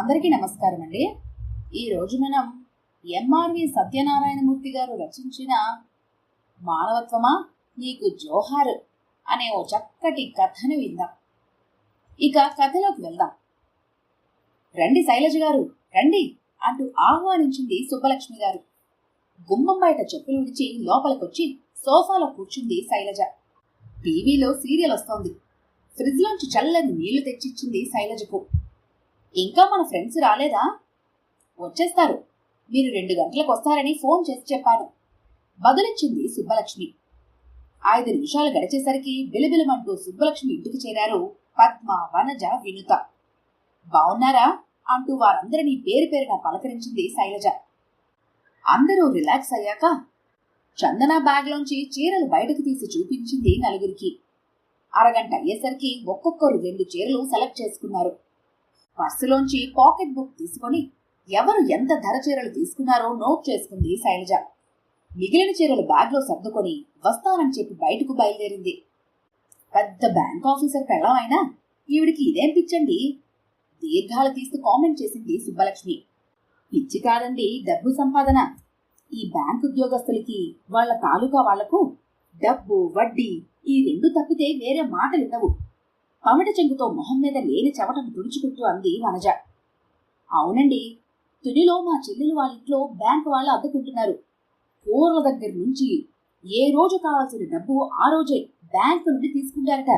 అందరికీ నమస్కారం అండి. ఈరోజు మనం ఎంఆర్వి సత్యనారాయణమూర్తి గారు రచించిన మానవత్వమా నీకు జోహార్ అనే ఓ చక్కటి కథను విందాం. ఇక కథలోకి వెళ్దాం. రండి శైలజ గారు, రండి అంటూ ఆహ్వానించింది సుబ్బలక్ష్మి గారు. గుమ్మం బయట చెప్పులు విడిచి లోపలికొచ్చి సోఫాలో కూర్చుంది శైలజ. టీవీలో సీరియల్ వస్తోంది. ఫ్రిడ్జ్లోంచి చల్లని నీళ్లు తెచ్చిచ్చింది శైలజకు. ఇంకా మన ఫ్రెండ్స్ రాలేదా? వచ్చేస్తారు, మీరు 2 గంటలకు వస్తారని ఫోన్ చేసి చెప్పాను, బదులిచ్చింది సుబ్బలక్ష్మి. 5 నిమిషాలు గడిచేసరికి బిలబిలమంటూ సుబ్బలక్ష్మి ఇంటికి చేరారు పద్మ, వనజ, వినుత. బావున్నారా అంటూ వారందరినీ పేరు పేరున పలకరించింది శైలజ. అందరూ రిలాక్స్ అయ్యాక చందన బ్యాగ్లోంచి చీరలు బయటకు తీసి చూపించింది నలుగురికి. అరగంట అయ్యేసరికి ఒక్కొక్కరు 2 చీరలు సెలెక్ట్ చేసుకున్నారు. పర్సులోంచి పాకెట్ బుక్ తీసుకొని ఎవరు ఎంత ధర చీరలు తీసుకున్నారో నోట్ చేసుకుంది శైలజ. మిగిలిన చీరలు బ్యాగ్లో సర్దుకొని వస్తానని చెప్పి బయటకు బయలుదేరింది. పెద్ద బ్యాంక్ ఆఫీసర్ పెళ్ళమైనా ఈవిడికి ఇదేం పిచ్చండి, దీర్ఘాలు తీస్తూ కామెంట్ చేసింది సుబ్బలక్ష్మి. పిచ్చి కాదండి, డబ్బు సంపాదన. ఈ బ్యాంక్ ఉద్యోగస్తులకి వాళ్ల తాలూకా వాళ్లకు డబ్బు, వడ్డీ ఈ 2 తప్పితే వేరే మాటలుండవు. పమిట చెంగుతో మొహం మీద లేని చెమటను తుడుచుకుంటూ అంది వనజ. అవునండి, తునిలో మా చెల్లెలు వాళ్ళింట్లో బ్యాంకు వాళ్ళు అద్దుకుంటున్నారు. కూరల దగ్గర నుంచి ఏ రోజు కావాల్సిన డబ్బు ఆ రోజే బ్యాంకు నుండి తీసుకుంటారట.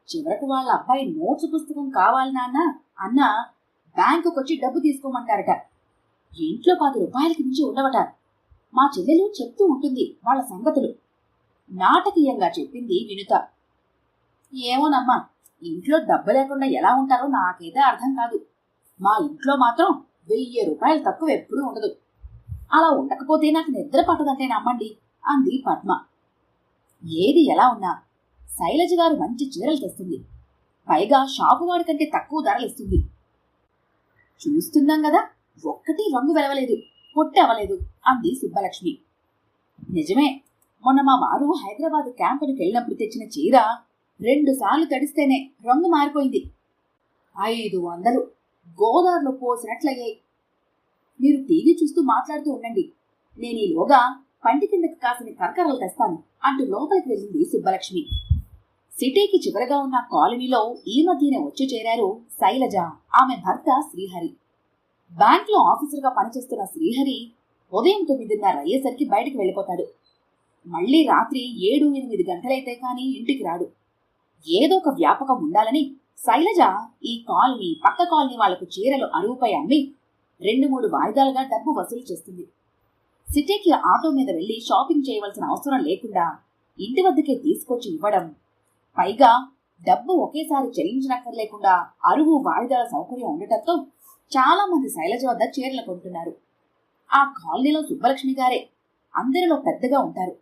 చివరకు వాళ్ళ అబ్బాయి నోట్స్ పుస్తకం కావాలి నాన్న అన్నా బ్యాంకుకొచ్చి డబ్బు తీసుకోమంటారట. ఇంట్లో 10 రూపాయలకి మించి ఉండవట. మా చెల్లెలు చెప్తూ ఉంటుంది వాళ్ళ సంగతులు, నాటకీయంగా చెప్పింది వినుత. ఏమోనమ్మా, ఇంట్లో డబ్బు లేకుండా ఎలా ఉంటారో నాకైతే అర్థం కాదు. మా ఇంట్లో మాత్రం 1000 రూపాయలు తక్కువ ఎప్పుడూ ఉండదు. అలా ఉండకపోతే నాకు నిద్ర పట్టదంటే నమ్మండి అంది పద్మ. ఏది ఎలా ఉన్నా శైలజ గారు మంచి చీరలు తెస్తుంది, పైగా షాపువాడి కంటే తక్కువ ధరలు ఇస్తుంది. చూస్తున్నాం కదా, ఒక్కటి రంగు వెలవలేదు, పొట్టి అవ్వలేదు అంది సుబ్బలక్ష్మి. నిజమే, మొన్న మా వారు హైదరాబాద్ క్యాంపునికి వెళ్ళినప్పుడు తెచ్చిన చీర 2 సార్లు తడిస్తేనే రంగు మారిపోయింది. 500 గోదావరిలో పోసినట్లయ్యాయి. మీరు టీవీ చూస్తూ మాట్లాడుతూ ఉండండి, నేను ఈలోగా పంటి కిందకి కాసిన కరకరలు తెస్తాను అంటూ లోపలికి వెళ్ళింది సుబ్బలక్ష్మి. సిటీకి చివరగా ఉన్న కాలనీలో ఈ మధ్యనే వచ్చి చేరారు శైలజ, ఆమె భర్త శ్రీహరి. బ్యాంక్లో ఆఫీసర్గా పనిచేస్తున్న శ్రీహరి ఉదయం 9:30 అయ్యేసరికి బయటకు వెళ్ళిపోతాడు. మళ్లీ రాత్రి 7-8 గంటలైతే కానీ ఇంటికి రాడు. ఏదో ఒక వ్యాపకం ఉండాలని శైలజ ఈ కాలనీ, పక్క కాలనీ వాళ్లకు చీరలు అరువుపై అమ్మి 2-3 వాయిదాలుగా డబ్బు వసూలు చేస్తుంది. సిటీకి ఆటో మీద వెళ్లి షాపింగ్ చేయవలసిన అవసరం లేకుండా ఇంటి వద్దకే తీసుకొచ్చి ఇవ్వడం, పైగా డబ్బు ఒకేసారి చెల్లించనక్కర్లేకుండా అరువు, వాయిదాల సౌకర్యం ఉండటంతో చాలా మంది శైలజ వద్ద చీరలు కొంటున్నారు. ఆ కాలనీలో సుబ్బలక్ష్మి గారే అందరిలో పెద్దగా ఉంటారు.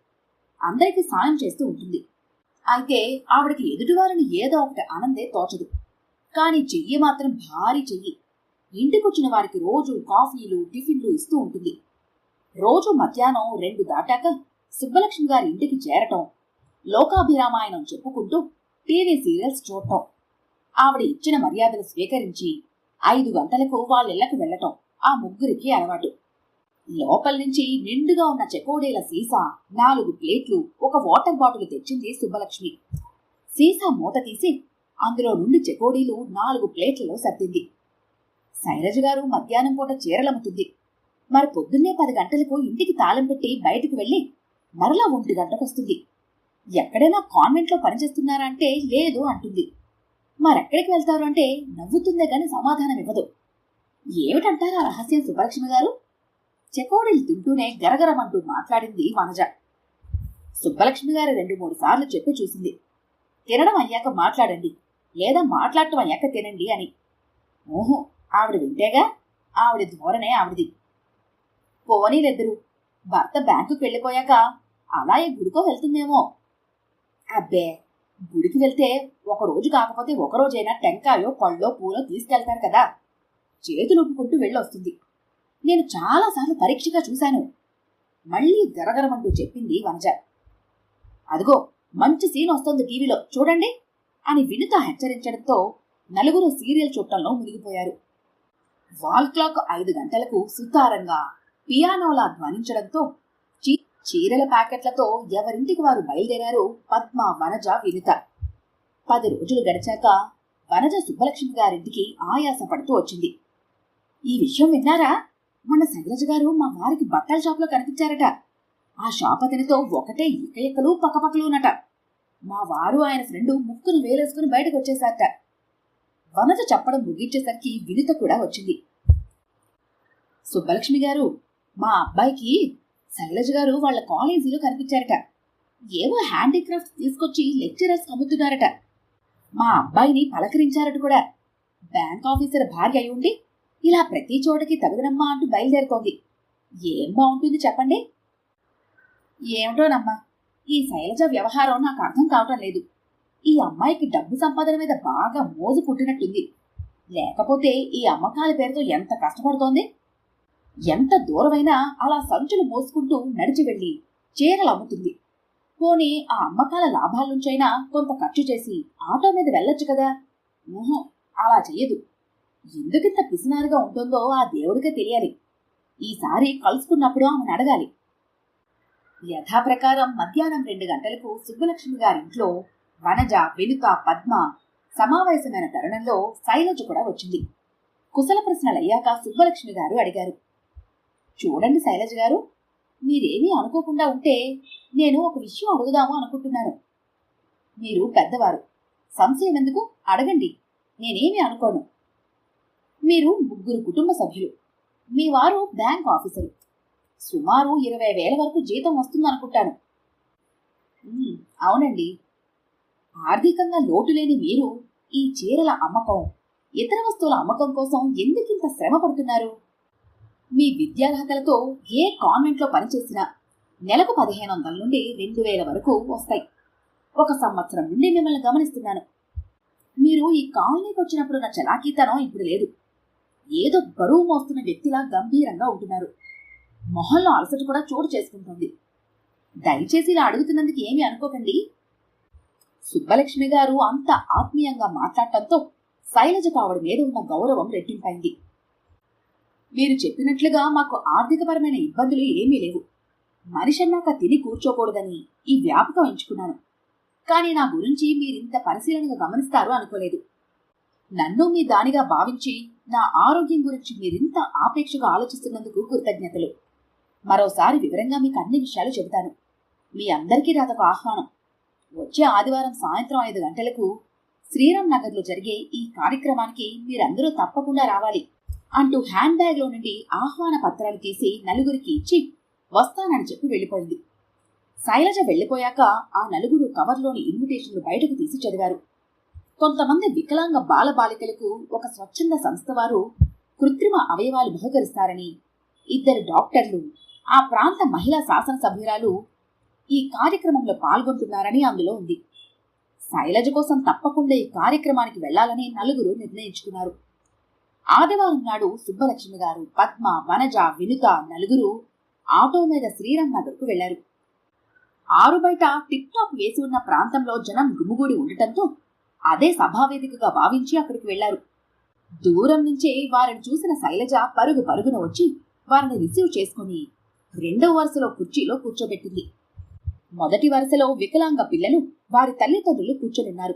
అందరికీ సాయం చేస్తూ ఉంటుంది. అయితే ఆవిడకి ఎదుటివారిని ఏదో ఒకటి ఆనందే తోచదు. కాని చెయ్యి మాత్రం భారీ చెయ్యి. ఇంటికొచ్చిన వారికి రోజు కాఫీలు, టిఫిన్లు ఇస్తూ ఉంటుంది. రోజు మధ్యాహ్నం 2 దాటాక సుబ్బలక్ష్మి గారి ఇంటికి చేరటం, లోకాభిరామాయణం చెప్పుకుంటూ టీవీ సీరియల్స్ చూడటం, ఆవిడ ఇచ్చిన మర్యాదలు స్వీకరించి 5 గంటలకు వాళ్ళిళ్లకు వెళ్లటం ఆ ముగ్గురికి అలవాటు. లోపల నుంచి నిండుగా ఉన్న చెకోడీల సీసా, 4 ప్లేట్లు, ఒక వాటర్ బాటిల్ తెచ్చింది సుబ్బలక్ష్మి. సీసా మూత తీసి అందులో నుండి చెకోడీలు 4 ప్లేట్లలో సర్దింది. శైలజ గారు మధ్యాహ్నం పూట చీరలమ్ముతుంది. మరి పొద్దున్నే 10 గంటలకు ఇంటికి తాళం పెట్టి బయటకు వెళ్లి మరలా 1 గంటకొస్తుంది. ఎక్కడైనా కాన్వెంట్లో పనిచేస్తున్నారా అంటే లేదు అంటుంది. మరెక్కడికి వెళ్తారు అంటే నవ్వుతుందే గాని సమాధానం ఇవ్వదు. ఏమిటంటారా రహస్యం సుబ్బలక్ష్మి గారు? చెకోడీలు తింటూనే గరగరమంటూ మాట్లాడింది వనజ. సుబ్బలక్ష్మి గారు 2-3 సార్లు చెప్పి చూసింది, తినడం అయ్యాక మాట్లాడండి, లేదా మాట్లాడటం అయ్యాక తినండి అని. ఓహో, ఆవిడ వింటేగా, ఆవిడ ధోరణే ఆవిడది. పోనీలిద్దరు, భర్త బ్యాంకుకి వెళ్ళిపోయాక అలాగే గుడికో వెళ్తుందేమో. అబ్బే, గుడికి వెళ్తే ఒకరోజు కాకపోతే ఒకరోజైనా టెంకాయో, పళ్ళో, పూలో తీసుకెళ్తారు కదా, చేతులు ఊపుకుంటూ వెళ్ళొస్తుంది. నేను చాలాసార్లు పరీక్షగా చూశాను, మళ్లీ గరగరమంటూ చెప్పింది వనజ. అదిగో మంచి సీన్ వస్తోంది టీవీలో చూడండి అని వినుత హెచ్చరించడంతో నలుగురు సీరియల్ చూడటంలో మునిగిపోయారు. వాల్ క్లాక్ 5 గంటలకు సుతారంగా పియానోలా ధ్వనించడంతో చీరల ప్యాకెట్లతో ఎవరింటికి వారు బయలుదేరారు పద్మ, వనజ, వినిత. 10 రోజులు గడిచాక వనజ సుబ్బలక్ష్మి గారింటికి ఆయాస పడుతూ వచ్చింది. ఈ విషయం విన్నారా? మన శైలజ గారు మా వారికి బట్టల షాప్లో కనిపించారట. ఆ షాప్ అతనితో ఒకటే ఇకయకలు పక్కపక్కలునట. మా వారు ఆయన ఫ్రెండు ముక్కును వేలేసుకుని బయటకు వచ్చేశారట. వనజ చెప్పడం ముగించేసరికి వినిత కూడా వచ్చింది. సుబ్బలక్ష్మి గారు, మా అబ్బాయికి శైలజ గారు వాళ్ళ కాలేజీలో కనిపించారట. ఏవో హ్యాండీక్రాఫ్ట్స్ తీసుకొచ్చి లెక్చరర్స్ అమ్ముతున్నారట. మా అబ్బాయిని పలకరించారట కూడా. బ్యాంక్ ఆఫీసర్ భార్య అయి ఉండి ఇలా ప్రతి చోటకి తగుదనమ్మా అంటూ బయలుదేరుతోంది. ఏం బాగుంటుంది చెప్పండి? ఏమిటోనమ్మా, ఈ శైలజ వ్యవహారం నాకు అర్థం కావటం లేదు. ఈ అమ్మాయికి డబ్బు సంపాదన మీద బాగా మోజు పుట్టినట్టుంది. లేకపోతే ఈ అమ్మకాల పేరుతో ఎంత కష్టపడుతోంది. ఎంత దూరమైనా అలా సంచులు మోసుకుంటూ నడిచి వెళ్ళి చీరలు అమ్ముతుంది. పోనీ ఆ అమ్మకాల లాభాల నుంచైనా కొంత ఖర్చు చేసి ఆటో మీద వెళ్ళొచ్చు కదా. అలా చెయ్యదు. ఎందుకింత పిసినారుగా ఉంటుందో ఆ దేవుడికే తెలియాలి. ఈసారి కలుసుకున్నప్పుడు ఆమెను అడగాలి. యథాప్రకారం మధ్యాహ్నం 2 గంటలకు సుబ్బలక్ష్మి గారింట్లో వనజ, వినుత, పద్మ సమావేశమైన తరుణంలో శైలజ కూడా వచ్చింది. కుశల ప్రశ్నలయ్యాక సుబ్బలక్ష్మి గారు అడిగారు, చూడండి శైలజ గారు, మీరేమీ అనుకోకుండా ఉంటే నేను ఒక విషయం అడుగుదాము అనుకుంటున్నాను. మీరు పెద్దవారు, సంశయం ఎందుకు? అడగండి, నేనేమీ అనుకోను. మీరు 3 కుటుంబ సభ్యులు. మీ వారు బ్యాంక్ ఆఫీసరు. సుమారు 20,000 వరకు జీతం వస్తుందనుకుంటాను. అవునండి. ఆర్థికంగా లోటు లేని మీరు ఈ చీరల అమ్మకం, ఇతర వస్తువుల అమ్మకం కోసం ఎందుకింత శ్రమ పడుతున్నారు? మీ విద్యార్హతలతో ఏ కాన్వెంట్లో పనిచేసినా నెలకు 1,500 నుండి 2,000 వరకు వస్తాయి. 1 సంవత్సరం నుండి మిమ్మల్ని గమనిస్తున్నాను. మీరు ఈ కాలనీకి వచ్చినప్పుడు నా చలాకీతనం ఇప్పుడు లేదు. ఏదో బరువు మోస్తున్న వ్యక్తిలా గంభీరంగా ఉంటున్నారు. మొహంలో అలసట కూడా చోటు చేసుకుంటుంది. దయచేసి ఇలా అడుగుతున్నందుకు ఏమీ అనుకోకండి. సుబ్బలక్ష్మి గారు అంత ఆత్మీయంగా మాట్లాడటంతో శైలజకు ఆవిడ మీద ఉన్న గౌరవం రెట్టింపైంది. మీరు చెప్పినట్లుగా మాకు ఆర్థికపరమైన ఇబ్బందులు ఏమీ లేవు. మనిషన్నాక తిని కూర్చోకూడదని ఈ వ్యాపకం ఎంచుకున్నాను. కానీ నా గురించి మీరింత పరిశీలనగా గమనిస్తారు అనుకోలేదు. నన్ను మీ దానిగా భావించి నా ఆరోగ్యం గురించి మీరింత ఆపేక్షగా ఆలోచిస్తున్నందుకు కృతజ్ఞతలు. మరోసారి వివరంగా మీకు అన్ని విషయాలు చెబుతాను. మీ అందరికీ నాదొక ఆహ్వానం. వచ్చే ఆదివారం సాయంత్రం 5 గంటలకు శ్రీరామ్ నగర్లో జరిగే ఈ కార్యక్రమానికి మీరందరూ తప్పకుండా రావాలి అంటూ హ్యాండ్ బ్యాగ్లో నుండి ఆహ్వాన పత్రాలు తీసి నలుగురికి ఇచ్చి వస్తానని చెప్పి వెళ్ళిపోయింది. శైలజ వెళ్ళిపోయాక ఆ నలుగురు కవర్లోని ఇన్విటేషన్లు బయటకు తీసి చదివారు. కొంతమంది వికలాంగ బాలబాలికలకు ఒక స్వచ్ఛంద సంస్థ వారు కృత్రిమ అవయవాలు బహుకరిస్తారని, 2 డాక్టర్లు, ఆ ప్రాంత మహిళా శాసనసభ్యురాలు ఈ కార్యక్రమంలో పాల్గొంటున్నారని అందులో ఉంది. శైలజ కోసం తప్పకుండా ఈ కార్యక్రమానికి వెళ్లాలని నలుగురు నిర్ణయించుకున్నారు. ఆదివారం నాడు సుబ్బలక్ష్మి గారు, పద్మ, వనజ, వినుత నలుగురు ఆటో మీద శ్రీరామ్ నగర్కు వెళ్లారు. ఆరు బయట టిప్ టాప్ వేసి ఉన్న ప్రాంతంలో జనం గుమిగూడి ఉండటంతో అదే సభావేదికగా భావించి అక్కడికి వెళ్లారు. దూరం నుంచే వారిని చూసిన శైలజ పరుగు పరుగున వచ్చి వారిని రిసీవ్ చేసుకుని 2వ వరుసలో కుర్చీలో కూర్చోబెట్టింది. మొదటి వరుసలో వికలాంగ పిల్లలు, వారి తల్లిదండ్రులు కూర్చొనున్నారు.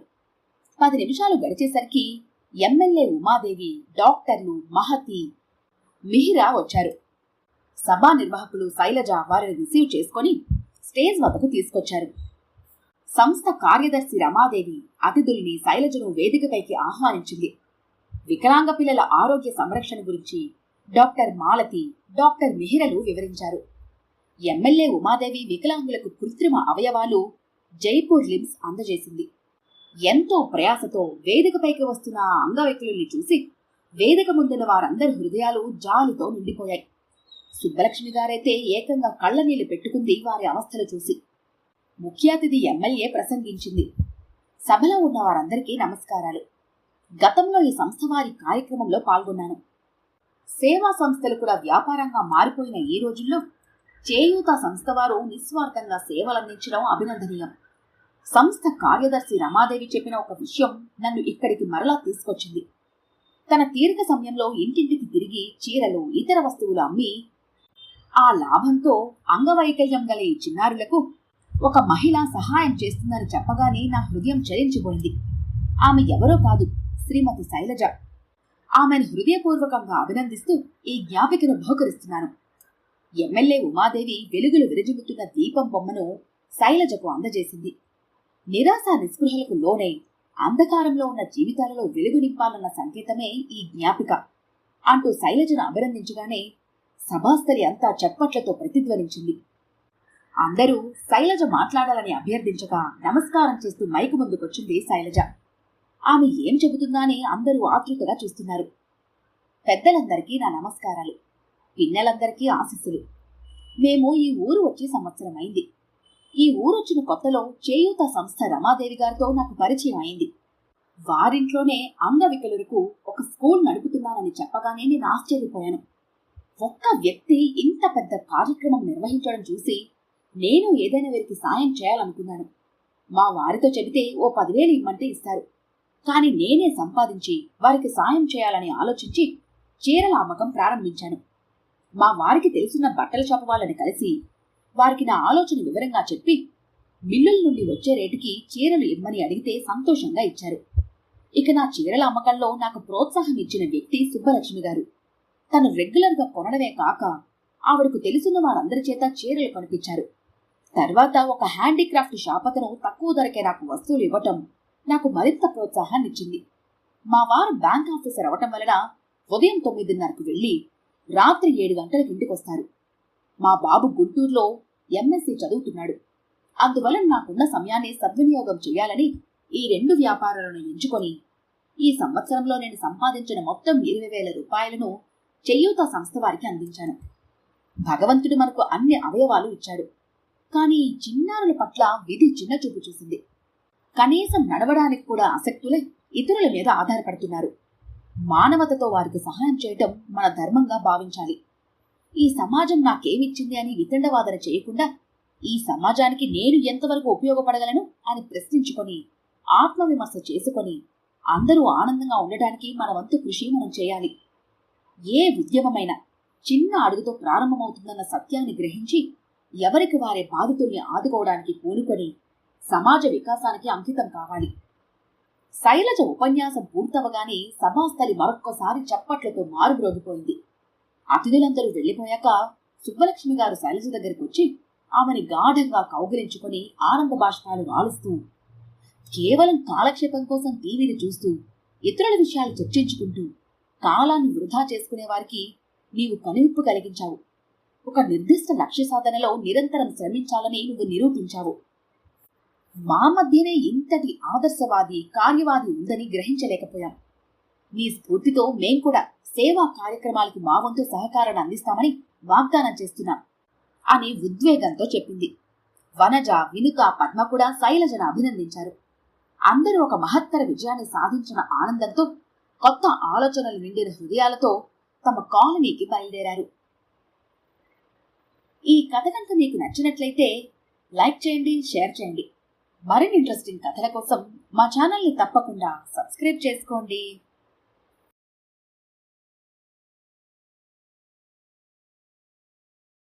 10 నిమిషాలు గడిచేసరికి ఎమ్మెల్యే ఉమాదేవి, డాక్టర్లు మహతి, మిహిరా వచ్చారు. సభా నిర్వాహకులు శైలజ వారిని రిసీవ్ చేసుకుని స్టేజ్ వద్దకు తీసుకొచ్చారు. సంస్థ కార్యదర్శి రమాదేవి అతిథుల్ని, శైలజను వేదికపైకి ఆహ్వానించింది. వికలాంగ పిల్లల ఆరోగ్య సంరక్షణ గురించి డాక్టర్ మాలతి, డాక్టర్ మిహిరలు వివరించారు. ఎమ్మెల్యే ఉమాదేవి వికలాంగులకు కృత్రిమ అవయవాలు జైపూర్ లిమ్స్ అందజేసింది. ఎంతో ప్రయాసతో వేదికపైకి వస్తున్న ఆ అంగవైకల్యుల్ని చూసి వేదిక ముందున్న వారందరి హృదయాలు జాలితో నిండిపోయాయి. సుబ్బలక్ష్మి గారైతే ఏకంగా కళ్ళనీళ్లు పెట్టుకుంది వారి అవస్థలు చూసి. ముఖ్య అతిథి ఎమ్మెల్యే ప్రసంగించింది. సభలో ఉన్న వారందరికీ నమస్కారాలు. గతంలో ఈ సంస్థ వారి కార్యక్రమంలో పాల్గొన్నాను. సేవా సంస్థలు కూడా వ్యాపారంగా మారిపోయిన ఈ రోజుల్లో చేయూత సంస్థ వారు నిస్వార్థంగా సేవలందించడం అభినందనీయం. సంస్థ కార్యదర్శి రమాదేవి చెప్పిన ఒక విషయం నన్ను ఇక్కడికి మరలా తీసుకొచ్చింది. తన తీరిక సమయంలో ఇంటింటికి తిరిగి చీరలు ఇతర వస్తువులు అమ్మి ఆ లాభంతో అంగవైకల్యం గల ఈ చిన్నారులకు ఒక మహిళ సహాయం చేస్తుందని చెప్పగానే నా హృదయం చలించిపోయింది. ఆమె ఎవరో కాదు, శ్రీమతి శైలజ. ఆమెను హృదయపూర్వకంగా అభినందిస్తూ ఈ జ్ఞాపికను బహుకరిస్తున్నాను. ఎమ్మెల్యే ఉమాదేవి వెలుగులు విరజిమ్ముతున్న దీపం బొమ్మను శైలజకు అందజేసింది. నిరాశ నిస్పృహలకు లోనై అంధకారంలో ఉన్న జీవితాలలో వెలుగు నింపాలన్న సంకేతమే ఈ జ్ఞాపిక అంటూ శైలజను అభినందించగానే సభాస్థలి అంతా చప్పట్లతో ప్రతిధ్వనించింది. అందరూ శైలజ మాట్లాడాలని అభ్యర్థించగా నమస్కారం చేస్తూ మైకు ముందుకొచ్చింది శైలజ. ఆమె ఏం చెబుతుందా అని అందరూ ఆతృతగా చూస్తున్నారు. పెద్దలందరికీ నా నమస్కారాలు, పిన్నెలందరికీ ఆశీస్సులు. మేము ఈ ఊరు వచ్చి సంవత్సరం అయింది. ఈ ఊరొచ్చిన కొత్తలో చేయూత సంస్థ రమాదేవి గారితో నాకు పరిచయం అయింది. వారింట్లోనే అంగవికలులకు ఒక స్కూల్ నడుపుతున్నానని చెప్పగానే నేను ఆశ్చర్యపోయాను. ఒక్క వ్యక్తి ఇంత పెద్ద కార్యక్రమం నిర్వహించడం చూసి నేను ఏదైనా వీరికి సాయం చేయాలనుకున్నాను. మా వారితో చెబితే ఓ 10,000 ఇమ్మంటే ఇస్తారు. కానీ నేనే సంపాదించి వారికి సాయం చేయాలని ఆలోచించి చీరల అమ్మకం ప్రారంభించాను. మా వారికి తెలుసున్న బట్టల షాపు వాళ్ళని కలిసి వారికి నా ఆలోచన వివరంగా చెప్పి మిల్లుల నుండి వచ్చే రేటుకి చీరలు ఇమ్మని అడిగితే సంతోషంగా ఇచ్చారు. ఇక నా చీరల అమ్మకంలో నాకు ప్రోత్సాహం ఇచ్చిన వ్యక్తి సుబ్బలక్ష్మి గారు. తను రెగ్యులర్గా కొనడమే కాక ఆవిడకు తెలుసున్న వారందరి చేత చీరలు కొనిపించారు. తర్వాత ఒక హ్యాండీక్రాఫ్ట్ షాప్ అతను తక్కువ ధరకే నాకు వస్తువులు ఇవ్వటం నాకు మరింత ప్రోత్సాహాన్నిచ్చింది. మా వారు బ్యాంక్ ఆఫీసర్ అవటం వలన ఉదయం 9:30కు వెళ్లి రాత్రి 7 గంటలకు ఇంటికొస్తారు. మా బాబు గుంటూరులో ఎంఎస్సీ చదువుతున్నాడు. అందువలన నాకున్న సమయాన్ని సద్వినియోగం చేయాలని ఈ 2 వ్యాపారాలను ఎంచుకొని ఈ సంవత్సరంలో నేను సంపాదించిన మొత్తం 20,000 రూపాయలను చేయూత సంస్థ వారికి అందించాను. భగవంతుడు మనకు అన్ని అవయవాలు ఇచ్చాడు. కానీ ఈ చిన్నారుల పట్ల విధి చిన్న చూపు చూసింది. కనీసం నడవడానికి కూడా ఆసక్తులై ఇతరుల మీద ఆధారపడుతున్నారు. మానవతతో వారికి సహాయం చేయటం మన ధర్మంగా భావించాలి. ఈ సమాజం నాకేమిచ్చింది అని వితండవాదన చేయకుండా ఈ సమాజానికి నేను ఎంతవరకు ఉపయోగపడగలను అని ప్రశ్నించుకొని ఆత్మవిమర్శ చేసుకొని అందరూ ఆనందంగా ఉండటానికి మన వంతు కృషి మనం చేయాలి. ఏ ఉద్యమమైనా చిన్న అడుగుతో ప్రారంభమవుతుందన్న సత్యాన్ని గ్రహించి ఎవరికి వారే బాధితుల్ని ఆదుకోవడానికి పూనుకొని సమాజ వికాసానికి అంకితం కావాలి. శైలజ ఉపన్యాసం పూర్తవగానే సభాస్థలి మరొక్కసారి చప్పట్లతో మారుమ్రోగిపోయింది. అతిథులందరూ వెళ్లిపోయాక సుబ్బలక్ష్మి గారు శైలజ దగ్గరికి వచ్చి ఆమెని గాఢంగా కౌగిలించుకుని ఆనంద బాష్పాలు రాలుస్తూ, కేవలం కాలక్షేపం కోసం టీవీని చూస్తూ ఇతరుల విషయాలు చర్చించుకుంటూ కాలాన్ని వృధా చేసుకునే వారికి నీవు కనువిప్పు కలిగించావు. ఒక నిర్దిష్ట లక్ష్య సాధనలో నిరంతరం శ్రమించాలని నువ్వు నిరూపించావు. మా మధ్యనే ఇంతటి ఆదర్శవాది కార్యవాది ఉందని గ్రహించలేకపోయాం. నీ స్ఫూర్తితో మేం కూడా సేవా కార్యక్రమాలకు మా వంతు సహకారాన్ని అందిస్తామని వాగ్దానం చేస్తున్నాం అని ఉద్వేగంతో చెప్పింది. వనజ, వినుక, పద్మ కూడా శైలజను అభినందించారు. అందరూ ఒక మహత్తర విజయాన్ని సాధించిన ఆనందంతో కొత్త ఆలోచనలు నిండిన హృదయాలతో తమ కాలనీకి బయలుదేరారు. ఈ కథ కనుక మీకు నచ్చినట్లయితే లైక్ చేయండి, షేర్ చేయండి. మరిన్ని ఇంట్రెస్టింగ్ కథల కోసం మా ఛానల్ని తప్పకుండా సబ్స్క్రైబ్ చేసుకోండి.